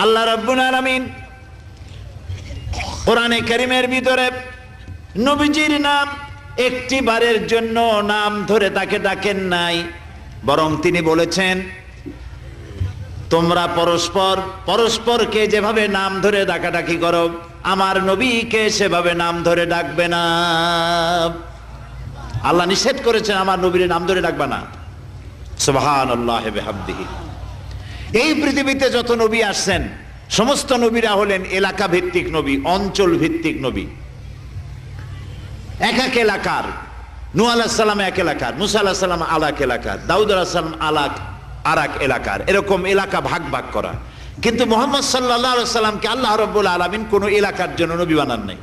আল্লাহ রাব্বুল আলামিন কোরআনে কারীমের ভিতরে নবীজির নাম একটি বারের জন্য নাম ধরে তাকে ডাকেন নাই, বরং তিনি বলেছেন তোমরা পরস্পর পরস্পরকে যেভাবে নাম ধরে ডাকাডাকি করো আমার নবীকে সেভাবে নাম ধরে ডাকবে না। আল্লাহ নিষেধ করেছেন আমার নবীর নাম ধরে ডাকবে না। সুবহানাল্লাহি ওয়া বিহামদিহি। এই পৃথিবীতে যত নবী আসছেন সমস্ত নবীরা হলেন এলাকা ভিত্তিক নবী, অঞ্চল ভিত্তিক নবী। এক এক এলাকার, নূহ আলাইহিস সালাম এক এলাকার, মুসা আলাইহিস সালাম আলাক এলাকার, দাউদ আলাইহিস সালাম আরাক এলাকার, এরকম এলাকা ভাগ ভাগ করা। কিন্তু মুহাম্মদ সাল্লাল্লাহু আলাইহি ওয়াসাল্লামকে আল্লাহ রাব্বুল আলামিন কোন এলাকার জন্য নবী বানান নাই।